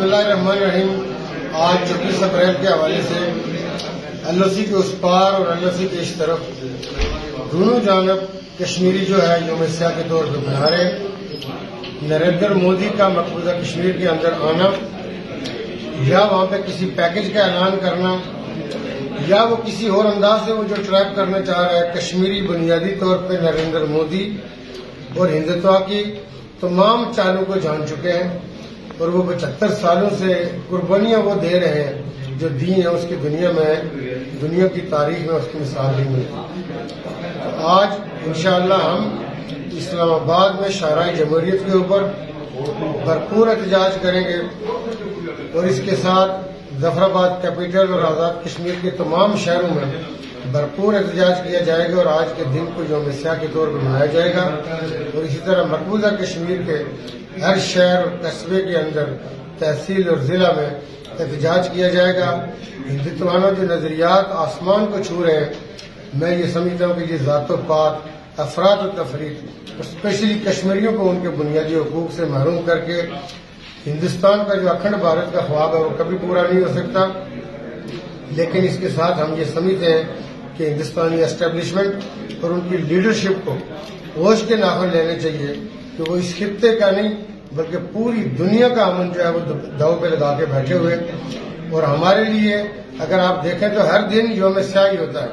बिस्मिल्लाहिर्रहमानिर्रहीम। आज 24 अप्रैल के हवाले से LOC के उस पार और LOC के इस तरफ दोनों जानब कश्मीरी जो है यौम स्याह के तौर पर मना रहे हैं। नरेंद्र मोदी का मकबूजा कश्मीर के अंदर आना या वहाँ पे किसी पैकेज का ऐलान करना या वो किसी और अंदाज से वो जो ट्रैप करना चाह रहा है, कश्मीरी बुनियादी तौर पर नरेंद्र मोदी और हिंदुत्व की तमाम चालों को जान चुके हैं और वो 75 सालों से कुर्बानियां वो दे रहे हैं जो दी हैं उसकी दुनिया की तारीख में उसकी मिसाल नहीं मिलती। तो आज इंशाअल्लाह हम इस्लामाबाद में शाहराह जमहूरियत के ऊपर भरपूर एहतजाज करेंगे और इसके साथ जफराबाद कैपिटल और आज़ाद कश्मीर के तमाम शहरों में भरपूर एहतजाज किया जाएगा और आज के दिन को यौम स्याह के तौर पर मनाया जाएगा। और इसी तरह मकबूजा कश्मीर के हर शहर और कस्बे के अंदर, तहसील और जिला में एहतजाज किया जाएगा। हिंदुत्वाना जो नजरियात आसमान को छू रहे हैं, मैं ये समझता हूँ कि ये ज़ातो पात, अफराद और तफरीक, स्पेशली कश्मीरियों को उनके बुनियादी हकूक से महरूम करके हिंदुस्तान का जो अखंड भारत का ख्वाब है वो कभी पूरा नहीं हो सकता। लेकिन इसके साथ हम ये समझते हैं कि हिंदुस्तानी एस्टेब्लिशमेंट और उनकी लीडरशिप को होश के नाखुन लेने चाहिए कि वो इस खित्ते का नहीं बल्कि पूरी दुनिया का अमन जो है वो दाव पे लगा के बैठे हुए। और हमारे लिए अगर आप देखें तो हर दिन यौम स्याह ही होता है,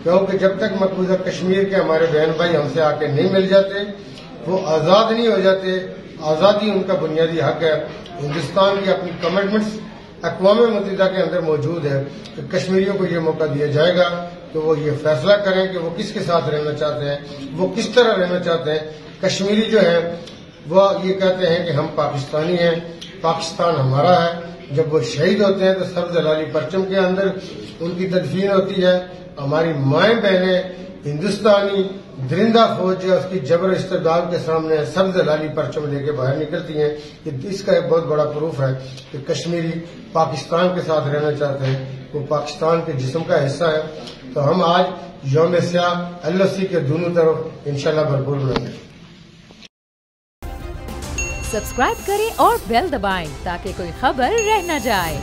क्योंकि जब तक मकबूजा कश्मीर के हमारे बहन भाई हमसे आके नहीं मिल जाते, वो आज़ाद नहीं हो जाते। आज़ादी उनका बुनियादी हक है। हिंदुस्तान की अपनी कमिटमेंट्स अक़वाम मुत्तहिदा के अंदर मौजूद है कि कश्मीरियों को ये मौका दिया जाएगा कि वो ये फैसला करें कि वो किसके साथ रहना चाहते हैं, वो किस तरह रहना चाहते हैं। कश्मीरी जो है वो ये कहते हैं कि हम पाकिस्तानी हैं, पाकिस्तान हमारा है। जब वो शहीद होते हैं तो सब्ज़ लाली परचम के अंदर उनकी तदफीन होती है। हमारी माएँ बहनें हिंदुस्तानी दरिंदा फौज है उसकी जबर इस्तेदाद के सामने सब्ज़ लाली परचम लेके बाहर निकलती हैं। इसका एक बहुत बड़ा प्रूफ है कि कश्मीरी पाकिस्तान के साथ रहना चाहते हैं, वो पाकिस्तान के जिस्म का हिस्सा है। तो हम आज यौम स्याह LOC के दोनों तरफ इंशाल्लाह भरपूर मनाएंगे। सब्सक्राइब करें और बेल दबाएं ताकि कोई खबर रह न जाए।